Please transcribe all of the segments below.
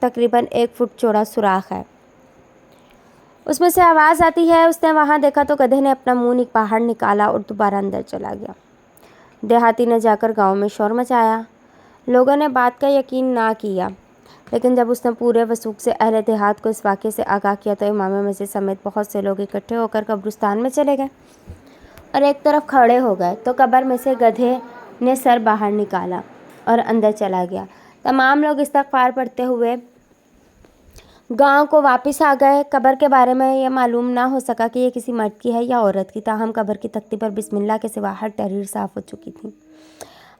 تقریباً 1 فٹ چوڑا سوراخ ہے، اس میں سے آواز آتی ہے۔ اس نے وہاں دیکھا تو گدھے نے اپنا منہ باہر نکالا اور دوبارہ اندر چلا گیا۔ دیہاتی نے جا کر گاؤں میں شور مچایا۔ لوگوں نے بات کا یقین نہ کیا، لیکن جب اس نے پورے وثوق سے اہل دیہات کو اس واقعے سے آگاہ کیا تو امام مسجد سمیت بہت سے لوگ اکٹھے ہو کر قبرستان میں چلے گئے اور ایک طرف کھڑے ہو گئے تو قبر میں سے گدھے نے سر باہر نکالا اور اندر چلا گیا۔ تمام لوگ استغفار پڑھتے ہوئے گاؤں کو واپس آ گئے۔ قبر کے بارے میں یہ معلوم نہ ہو سکا کہ یہ کسی مرد کی ہے یا عورت کی، تاہم قبر کی تختی پر بسم اللہ کے سوا ہر تحریر صاف ہو چکی تھی۔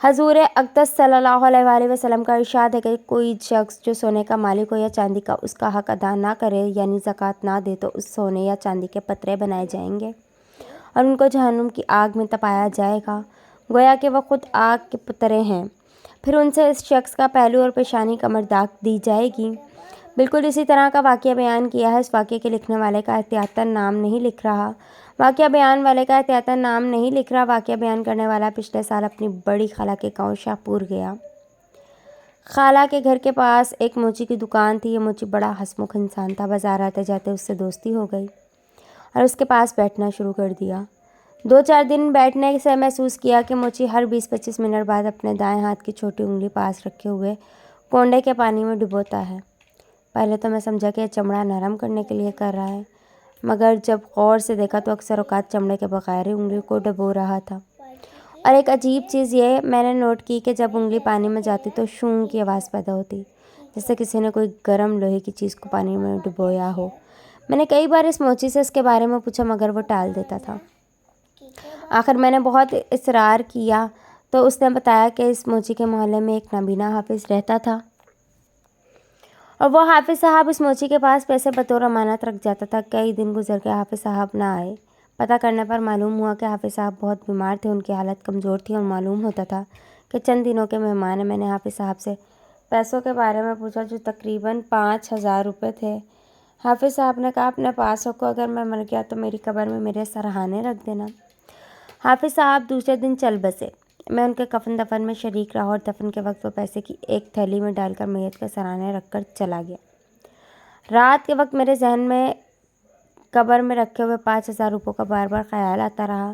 حضور اقدس صلی اللہ علیہ وآلہ وسلم کا ارشاد ہے کہ کوئی شخص جو سونے کا مالک ہو یا چاندی کا، اس کا حق ادا نہ کرے یعنی زکوٰۃ نہ دے تو اس سونے یا چاندی کے پترے بنائے جائیں گے اور ان کو جہنم کی آگ میں تپایا جائے گا، گویا کہ وہ خود آگ کے پترے ہیں۔ پھر ان سے اس شخص کا پہلو اور پیشانی کمر داغ دی جائے گی۔ بالکل اسی طرح کا واقعہ بیان کیا ہے۔ اس واقعے کے لکھنے والے کا احتیاطاً نام نہیں لکھ رہا، واقعہ بیان واقعہ بیان کرنے والا پچھلے سال اپنی بڑی خالہ کے گاؤں شاہ پور گیا۔ خالہ کے گھر کے پاس ایک موچی کی دکان تھی۔ یہ موچی بڑا ہنسمکھ انسان تھا۔ بازار آتے جاتے اس سے دوستی ہو گئی اور اس کے پاس بیٹھنا شروع کر دیا۔ 2-4 دن بیٹھنے سے محسوس کیا کہ موچی ہر 20-25 منٹ بعد اپنے دائیں ہاتھ کی چھوٹی انگلی پاس رکھے ہوئے کونڈے کے پانی میں ڈبوتا ہے۔ پہلے تو میں سمجھا کہ یہ چمڑا نرم کرنے کے لیے کر رہا ہے، مگر جب غور سے دیکھا تو اکثر اوقات چمڑے کے بغیر ہی انگلی کو ڈبو رہا تھا۔ اور ایک عجیب چیز یہ میں نے نوٹ کی کہ جب انگلی پانی میں جاتی تو شوں کی آواز پیدا ہوتی، جیسے کسی نے کوئی گرم لوہے کی چیز کو پانی میں ڈبویا ہو۔ میں نے کئی بار اس موچی سے اس کے بارے میں پوچھا مگر وہ ٹال دیتا تھا۔ آخر میں نے بہت اصرار کیا تو اس نے بتایا کہ اس موچی کے محلے میں ایک نابینا حافظ رہتا تھا اور وہ حافظ صاحب اس موچی کے پاس پیسے بطور امانت رکھ جاتا تھا۔ کئی دن گزر گئے، حافظ صاحب نہ آئے۔ پتہ کرنے پر معلوم ہوا کہ حافظ صاحب بہت بیمار تھے، ان کی حالت کمزور تھی اور معلوم ہوتا تھا کہ چند دنوں کے مہمان ہیں۔ میں نے حافظ صاحب سے پیسوں کے بارے میں پوچھا جو تقریباً 5,000 روپے تھے۔ حافظ صاحب نے کہا اپنے پاس رکھو، اگر میں مر گیا تو میری قبر میں میرے سرہانے رکھ دینا۔ حافظ صاحب دوسرے دن چل بسے۔ میں ان کے کفن دفن میں شریک رہا اور دفن کے وقت وہ پیسے کی ایک تھیلی میں ڈال کر میت کے سرہانے رکھ کر چلا گیا۔ رات کے وقت میرے ذہن میں قبر میں رکھے ہوئے 5,000 روپوں کا بار بار خیال آتا رہا۔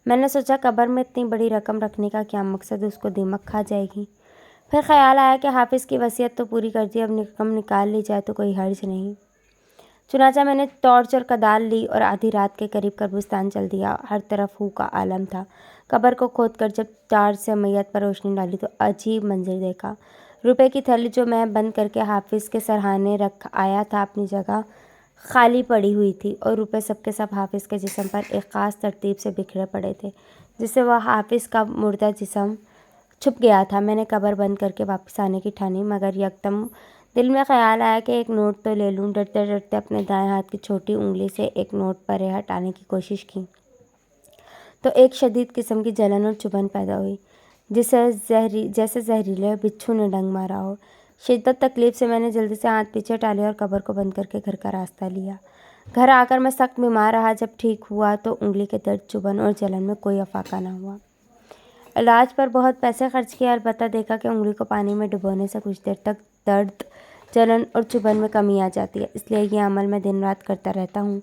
میں نے سوچا قبر میں اتنی بڑی رقم رکھنے کا کیا مقصد ہے، اس کو دیمک کھا جائے گی۔ پھر خیال آیا کہ حافظ کی وصیت تو پوری کر دی، اب رقم نکال لی جائے تو کوئی حرج نہیں۔ چنانچہ میں نے ٹارچ اور کدال لی اور آدھی رات کے قریب قبرستان چل دیا۔ ہر طرف ہو کا عالم تھا۔ قبر کو کھود کر جب ٹارچ سے میت پر روشنی ڈالی تو عجیب منظر دیکھا۔ روپے کی تھیلی جو میں بند کر کے حافظ کے سرہانے رکھ آیا تھا اپنی جگہ خالی پڑی ہوئی تھی اور روپے سب کے سب حافظ کے جسم پر ایک خاص ترتیب سے بکھرے پڑے تھے، جس سے وہ حافظ کا مردہ جسم چھپ گیا تھا۔ میں نے قبر بند کر کے واپس آنے کی ٹھانی، مگر یکدم دل میں خیال آیا کہ ایک نوٹ تو لے لوں۔ ڈرتے ڈرتے اپنے دائیں ہاتھ کی چھوٹی انگلی سے ایک نوٹ پرے ہٹانے کی کوشش کی تو ایک شدید قسم کی جلن اور چبھن پیدا ہوئی، جیسے زہریلے بچھو نے ڈنک مارا ہو۔ شدت تکلیف سے میں نے جلدی سے ہاتھ پیچھے ٹالے اور قبر کو بند کر کے گھر کا راستہ لیا۔ گھر آ کر میں سخت بیمار رہا۔ جب ٹھیک ہوا تو انگلی کے درد، چبھن اور جلن میں کوئی افاقہ نہ ہوا۔ علاج پر بہت پیسے خرچ کیے، البتہ دیکھا کہ انگلی کو پانی میں ڈبونے سے کچھ دیر تک درد، جلن اور چبھن میں کمی آ جاتی ہے، اس لیے یہ عمل میں دن رات کرتا رہتا ہوں۔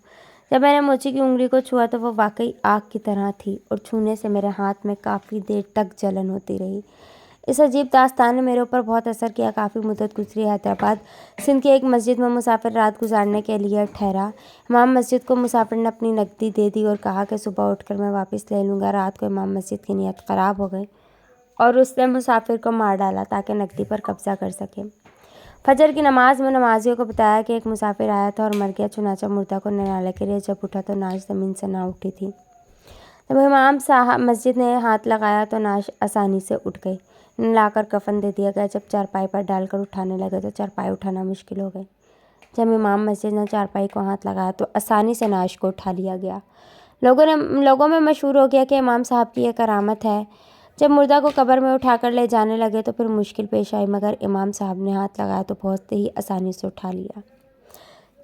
جب میں نے موچی کی انگلی کو چھوا تو وہ واقعی آگ کی طرح تھی اور چھونے سے میرے ہاتھ میں کافی دیر تک جلن ہوتی رہی۔ اس عجیب داستان نے میرے اوپر بہت اثر کیا۔ کافی مدت گزری۔ حیدرآباد سندھ کی ایک مسجد میں مسافر رات گزارنے کے لیے ٹھہرا۔ امام مسجد کو مسافر نے اپنی نقدی دے دی اور کہا کہ صبح اٹھ کر میں واپس لے لوں گا۔ رات کو امام مسجد کی نیت خراب ہو گئی اور اس نے مسافر کو مار ڈالا تاکہ نقدی پر قبضہ کر سکے۔ فجر کی نماز میں نمازیوں کو بتایا کہ ایک مسافر آیا تھا اور مر گیا، چنانچہ مردہ کو نہلانے کے لیے جب اٹھا تو نعش زمین سے نہ اٹھی تھی۔ جب امام صاحب مسجد نے ہاتھ لگایا تو نعش آسانی سے اٹھ گئی۔ نہلا کر کفن دے دیا گیا۔ جب چارپائی پر ڈال کر اٹھانے لگے تو چارپائی اٹھانا مشکل ہو گئی۔ جب امام مسجد نے چارپائی کو ہاتھ لگایا تو آسانی سے نعش کو اٹھا لیا گیا۔ لوگوں میں مشہور ہو گیا کہ امام صاحب کی یہ کرامت ہے۔ جب مردہ کو قبر میں اٹھا کر لے جانے لگے تو پھر مشکل پیش آئی، مگر امام صاحب نے ہاتھ لگایا تو بہت ہی آسانی سے اٹھا لیا۔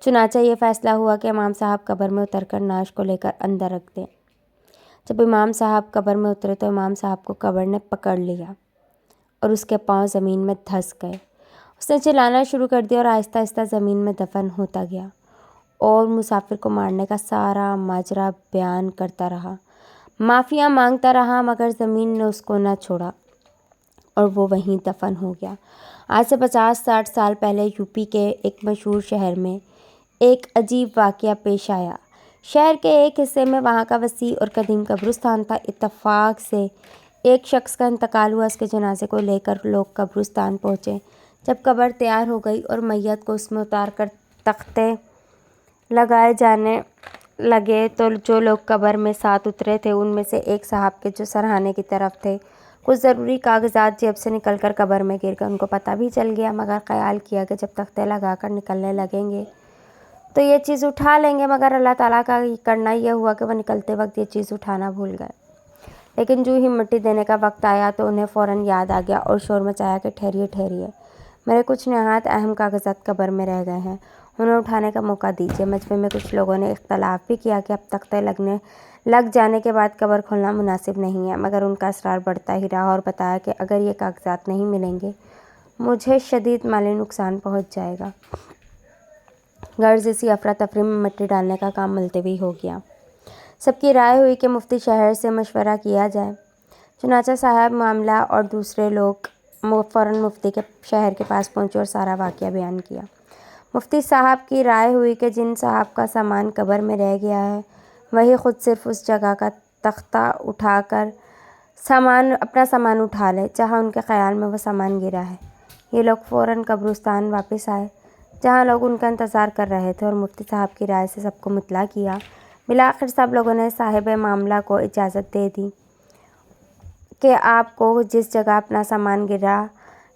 چنانچہ یہ فیصلہ ہوا کہ امام صاحب قبر میں اتر کر نعش کو لے کر اندر رکھ دیں۔ جب امام صاحب قبر میں اترے تو امام صاحب کو قبر نے پکڑ لیا اور اس کے پاؤں زمین میں دھس گئے اس نے چلانا شروع کر دیا اور آہستہ آہستہ زمین میں دفن ہوتا گیا اور مسافر کو مارنے کا سارا ماجرا بیان کرتا رہا، معافیاں مانگتا رہا، مگر زمین نے اس کو نہ چھوڑا اور وہ وہیں دفن ہو گیا۔ آج سے 50-60 سال پہلے یو پی کے ایک مشہور شہر میں ایک عجیب واقعہ پیش آیا۔ شہر کے ایک حصے میں وہاں کا وسیع اور قدیم قبرستان تھا۔ اتفاق سے ایک شخص کا انتقال ہوا۔ اس کے جنازے کو لے کر لوگ قبرستان پہنچے۔ جب قبر تیار ہو گئی اور میت کو اس میں اتار کر تختے لگائے جانے لگے تو جو لوگ قبر میں ساتھ اترے تھے ان میں سے ایک صاحب کے جو سرہانے کی طرف تھے، کچھ ضروری کاغذات جیب سے نکل کر قبر میں گر گئے۔ ان کو پتہ بھی چل گیا، مگر خیال کیا کہ جب تختے لگا کر نکلنے لگیں گے تو یہ چیز اٹھا لیں گے، مگر اللہ تعالیٰ کا کرنا یہ ہوا کہ وہ نکلتے وقت یہ چیز اٹھانا بھول گئے۔ لیکن جو ہی مٹی دینے کا وقت آیا تو انہیں فوراً یاد آ گیا اور شور مچایا کہ ٹھہریے، میرے کچھ نہایت اہم کاغذات قبر میں رہ گئے ہیں، انہیں اٹھانے کا موقع دیجیے۔ مجمع میں کچھ لوگوں نے اختلاف بھی کیا کہ اب تختے لگ جانے کے بعد قبر کھولنا مناسب نہیں ہے، مگر ان کا اصرار بڑھتا ہی رہا اور بتایا کہ اگر یہ کاغذات نہیں ملیں گے مجھے شدید مالی نقصان پہنچ جائے گا۔ غرض اسی افراتفری میں مٹی ڈالنے کا کام ملتوی ہو گیا۔ سب کی رائے ہوئی کہ مفتی شہر سے مشورہ کیا جائے۔ چنانچہ صاحب معاملہ اور دوسرے لوگ فوراً مفتی کے شہر کے پاس پہنچے اور سارا واقعہ بیان کیا۔ مفتی صاحب کی رائے ہوئی کہ جن صاحب کا سامان قبر میں رہ گیا ہے وہی خود صرف اس جگہ کا تختہ اٹھا کر اپنا سامان اٹھا لے جہاں ان کے خیال میں وہ سامان گرا ہے۔ یہ لوگ فوراً قبرستان واپس آئے جہاں لوگ ان کا انتظار کر رہے تھے اور مفتی صاحب کی رائے سے سب کو مطلع کیا۔ بالآخر سب لوگوں نے صاحب معاملہ کو اجازت دے دی کہ آپ کو جس جگہ اپنا سامان گرا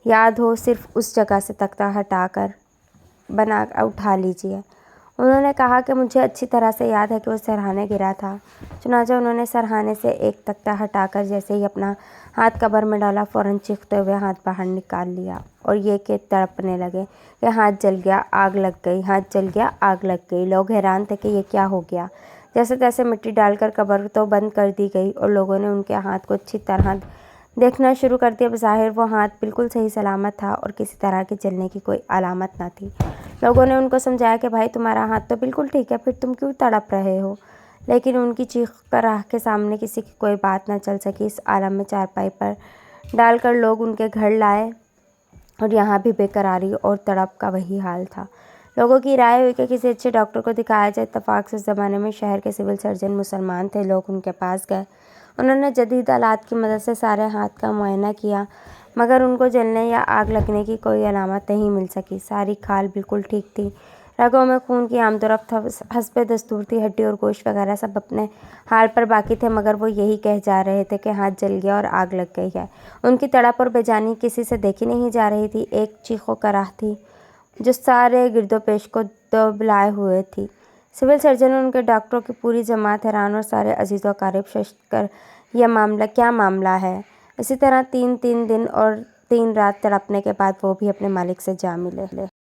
یاد ہو صرف اس جگہ سے تختہ اٹھا لیجیے۔ انہوں نے کہا کہ مجھے اچھی طرح سے یاد ہے کہ وہ سرہانے گرا تھا۔ چنانچہ انہوں نے سرہانے سے ایک تختہ ہٹا کر جیسے ہی اپنا ہاتھ قبر میں ڈالا فوراً چیختے ہوئے ہاتھ باہر نکال لیا اور یہ کہ تڑپنے لگے کہ ہاتھ جل گیا، آگ لگ گئی، ہاتھ جل گیا، آگ لگ گئی۔ لوگ حیران تھے کہ یہ کیا ہو گیا۔ جیسے تیسے مٹی ڈال کر قبر تو بند کر دی گئی اور لوگوں نے ان کے ہاتھ کو اچھی طرح دیکھنا شروع کر دیا۔ بظاہر وہ ہاتھ بالکل صحیح سلامت تھا اور کسی طرح کے جلنے کی کوئی علامت نہ تھی۔ لوگوں نے ان کو سمجھایا کہ بھائی تمہارا ہاتھ تو بالکل ٹھیک ہے، پھر تم کیوں تڑپ رہے ہو؟ لیکن ان کی چیخ راہ کے سامنے کسی کی کوئی بات نہ چل سکی۔ اس عالم میں چارپائی پر ڈال کر لوگ ان کے گھر لائے اور یہاں بھی بے قراری اور تڑپ کا وہی حال تھا۔ لوگوں کی رائے ہوئی کہ کسی اچھے ڈاکٹر کو دکھایا جائے۔ اتفاق سے اس زمانے میں شہر کے سول سرجن مسلمان تھے۔ لوگ ان کے پاس گئے، انہوں نے جدید آلات کی مدد سے سارے ہاتھ کا معائنہ کیا، مگر ان کو جلنے یا آگ لگنے کی کوئی علامت نہیں مل سکی۔ ساری کھال بالکل ٹھیک تھی، رگوں میں خون کی آمد و رفت حسب دستور تھی، ہڈی اور گوشت وغیرہ سب اپنے حال پر باقی تھے، مگر وہ یہی کہہ جا رہے تھے کہ ہاتھ جل گیا اور آگ لگ گئی ہے۔ ان کی تڑپ اور بے جانی کسی سے دیکھی نہیں جا رہی تھی۔ ایک چیخ و کراہ تھی جو سارے گرد و پیش کو دبلائے ہوئے تھی۔ سول سرجن اور ان کے ڈاکٹروں کی پوری جماعت حیران اور سارے عزیز و اقارب ششت کر یہ کیا معاملہ ہے؟ اسی طرح 3 دن اور 3 رات تڑپنے کے بعد وہ بھی اپنے مالک سے جا ملے۔